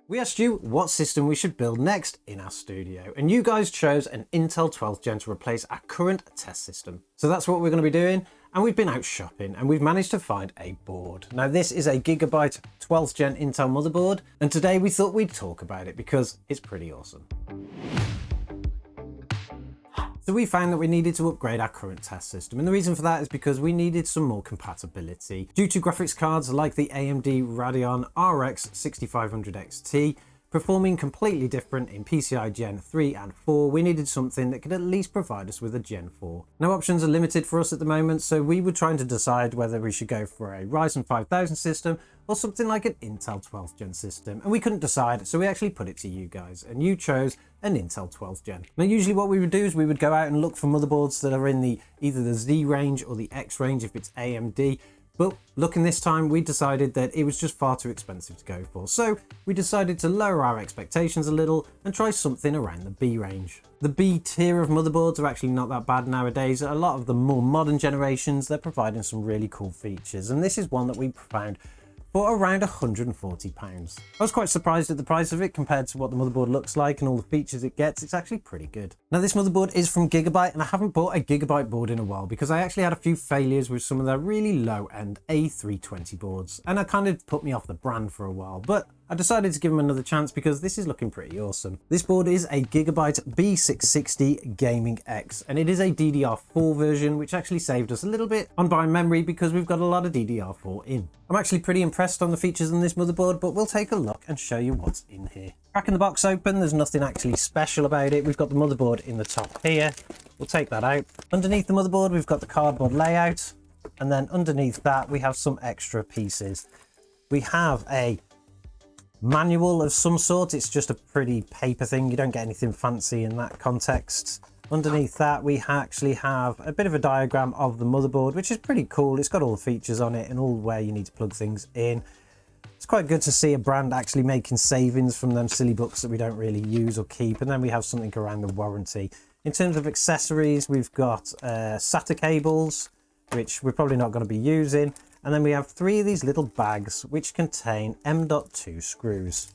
We asked you what system we should build next in our studio, and you guys chose an Intel 12th Gen to replace our current test system. So that's what we're going to be doing, and we've been out shopping and we've managed to find a board. Now this is a Gigabyte 12th Gen Intel motherboard, and today we thought we'd talk about it because it's pretty awesome. So we found that we needed to upgrade our current test system, and the reason for that is because we needed some more compatibility. Due to graphics cards like the AMD Radeon RX 6500 XT performing completely different in PCI Gen 3 and 4, we needed something that could at least provide us with a Gen 4. Now options are limited for us at the moment, so we were trying to decide whether we should go for a Ryzen 5000 system or something like an Intel 12th Gen system, and we couldn't decide, so we actually put it to you guys, and you chose an Intel 12th Gen. Now usually what we would do is we would go out and look for motherboards that are in either the Z range or the X range if it's AMD, but looking this time we decided that it was just far too expensive to go for, so we decided to lower our expectations a little and try something around the B range. The B tier of motherboards are actually not that bad nowadays. A lot of the more modern generations, they're providing some really cool features, and this is one that we found for around £140. I was quite surprised at the price of it compared to what the motherboard looks like and all the features it gets. It's actually pretty good. Now this motherboard is from Gigabyte, and I haven't bought a Gigabyte board in a while because I actually had a few failures with some of their really low end A320 boards, and it kind of put me off the brand for a while, but I decided to give them another chance because this is looking pretty awesome. This board is a Gigabyte B660 Gaming X, and it is a DDR4 version, which actually saved us a little bit on buying memory because we've got a lot of DDR4 in. I'm actually pretty impressed on the features on this motherboard, but we'll take a look and show you what's in here. Cracking the box open, there's nothing actually special about it. We've got the motherboard in the top here. We'll take that out. Underneath the motherboard, we've got the cardboard layout, and then underneath that, we have some extra pieces. We have a manual of some sort. It's just a pretty paper thing. You don't get anything fancy in that context. Underneath that, we actually have a bit of a diagram of the motherboard, which is pretty cool. It's got all the features on it and all where you need to plug things in. It's quite good to see a brand actually making savings from them silly books that we don't really use or keep. And then we have something around the warranty. In terms of accessories, we've got SATA cables, which we're probably not going to be using. And then we have 3 of these little bags which contain M.2 screws.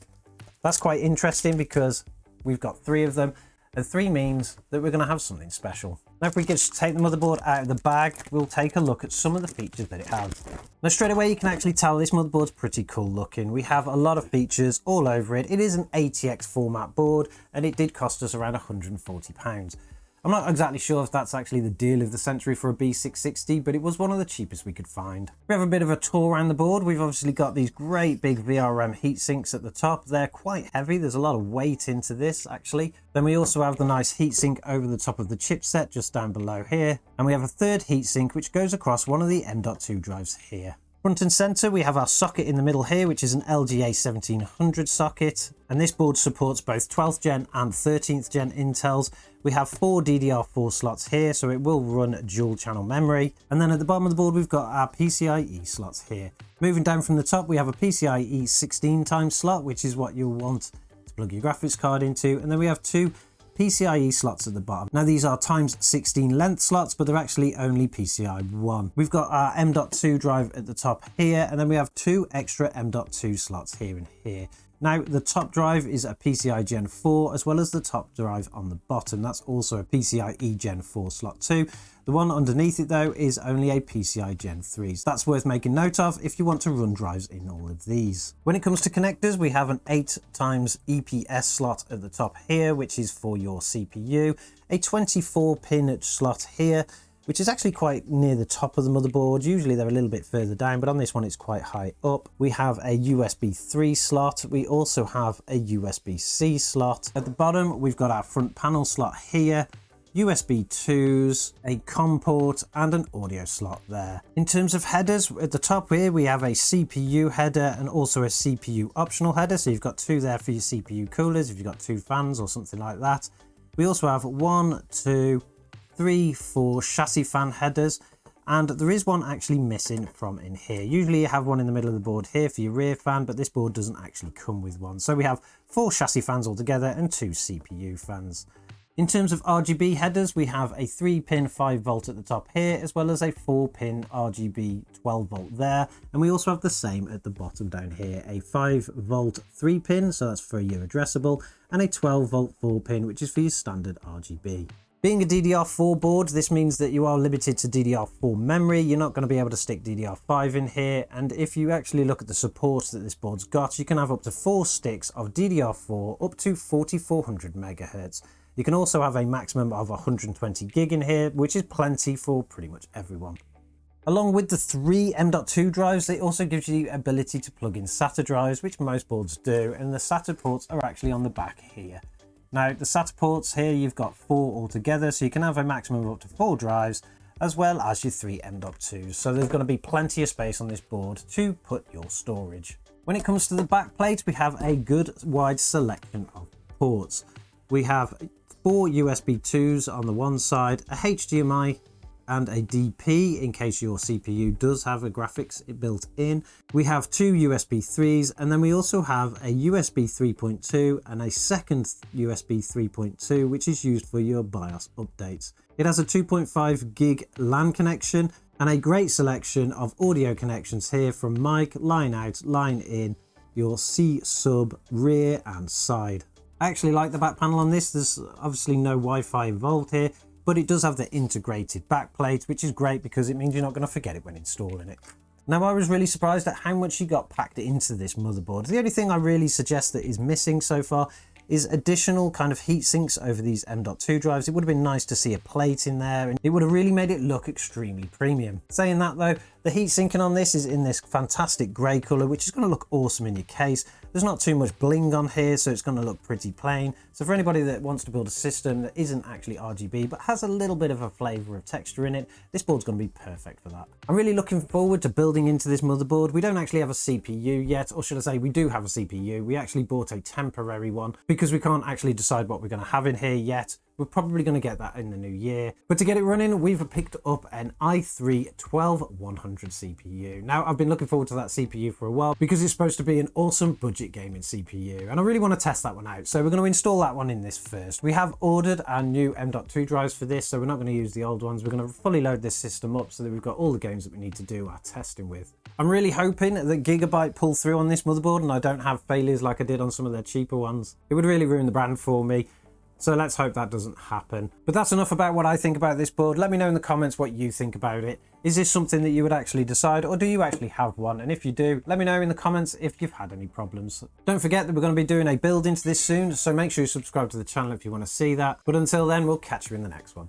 That's quite interesting because we've got 3 of them, and 3 means that we're going to have something special. Now if we just take the motherboard out of the bag, we'll take a look at some of the features that it has. Now straight away you can actually tell this motherboard's pretty cool looking. We have a lot of features all over it. It is an ATX format board, and it did cost us around £140. I'm not exactly sure if that's actually the deal of the century for a B660, but it was one of the cheapest we could find. We have a bit of a tour around the board. We've obviously got these great big VRM heat sinks at the top. They're quite heavy. There's a lot of weight into this actually. Then we also have the nice heatsink over the top of the chipset just down below here. And we have a third heatsink which goes across one of the M.2 drives here. Front and center, we have our socket in the middle here, which is an LGA 1700 socket. And this board supports both 12th gen and 13th gen Intels. We have 4 DDR4 slots here, so it will run dual channel memory. And then at the bottom of the board, we've got our PCIe slots here. Moving down from the top, we have a PCIe 16 times slot, which is what you'll want to plug your graphics card into. And then we have 2 PCIe slots at the bottom. Now these are times 16 length slots, but they're actually only PCI 1. We've got our M.2 drive at the top here, and then we have 2 extra M.2 slots here and here. Now the top drive is a PCI Gen 4, as well as the top drive on the bottom. That's also a PCIe Gen 4 slot too. The one underneath it though is only a PCI Gen 3. So that's worth making note of if you want to run drives in all of these. When it comes to connectors, we have an 8 times EPS slot at the top here, which is for your CPU. A 24 pin slot here, which is actually quite near the top of the motherboard. Usually they're a little bit further down, but on this one it's quite high up. We have a USB 3 slot. We also have a USB-C slot. At the bottom, we've got our front panel slot here, USB 2s, a COM port, and an audio slot there. In terms of headers, at the top here, we have a CPU header and also a CPU optional header. So you've got 2 there for your CPU coolers if you've got 2 fans or something like that. We also have 1, 2, 3, 4 chassis fan headers, and there is one actually missing from in here. Usually you have one in the middle of the board here for your rear fan, but this board doesn't actually come with one. So we have 4 chassis fans altogether and 2 CPU fans. In terms of RGB headers, we have a 3-pin 5V at the top here, as well as a 4-pin RGB 12V there. And we also have the same at the bottom down here, a 5V 3-pin, so that's for your addressable, and a 12V 4-pin, which is for your standard RGB. Being a DDR4 board, this means that you are limited to DDR4 memory. You're not going to be able to stick DDR5 in here. And if you actually look at the support that this board's got, you can have up to 4 sticks of DDR4 up to 4400 MHz. You can also have a maximum of 120 gig in here, which is plenty for pretty much everyone. Along with the 3 M.2 drives, it also gives you the ability to plug in SATA drives, which most boards do, and the SATA ports are actually on the back here. Now, the SATA ports here, you've got 4 altogether, so you can have a maximum of up to 4 drives, as well as your 3 M.2s. So there's going to be plenty of space on this board to put your storage. When it comes to the back plate, we have a good wide selection of ports. We have 4 USB 2s on the one side, a HDMI and a DP in case your CPU does have a graphics built in. We have 2 USB 3s, and then we also have a USB 3.2 and a second USB 3.2, which is used for your BIOS updates. It has a 2.5 gig LAN connection and a great selection of audio connections here from mic, line out, line in, your C sub, rear and side. I actually like the back panel on this. There's obviously no Wi-Fi involved here, but it does have the integrated backplate, which is great because it means you're not going to forget it when installing it. Now, I was really surprised at how much you got packed into this motherboard. The only thing I really suggest that is missing so far is additional kind of heat sinks over these M.2 drives. It would have been nice to see a plate in there, and it would have really made it look extremely premium. Saying that though, the heat sinking on this is in this fantastic grey colour, which is going to look awesome in your case. There's not too much bling on here, so it's going to look pretty plain. So for anybody that wants to build a system that isn't actually RGB, but has a little bit of a flavour of texture in it, this board's going to be perfect for that. I'm really looking forward to building into this motherboard. We don't actually have a CPU yet, or should I say we do have a CPU. We actually bought a temporary one because we can't actually decide what we're going to have in here yet. We're probably going to get that in the new year. But to get it running, we've picked up an i3 12100 CPU. Now, I've been looking forward to that CPU for a while because it's supposed to be an awesome budget gaming CPU. And I really want to test that one out. So we're going to install that one in this first. We have ordered our new M.2 drives for this, so we're not going to use the old ones. We're going to fully load this system up so that we've got all the games that we need to do our testing with. I'm really hoping that Gigabyte pull through on this motherboard and I don't have failures like I did on some of their cheaper ones. It would really ruin the brand for me. So let's hope that doesn't happen. But that's enough about what I think about this board. Let me know in the comments what you think about it. Is this something that you would actually decide, or do you actually have one? And if you do, let me know in the comments if you've had any problems. Don't forget that we're going to be doing a build into this soon, so make sure you subscribe to the channel if you want to see that. But until then, we'll catch you in the next one.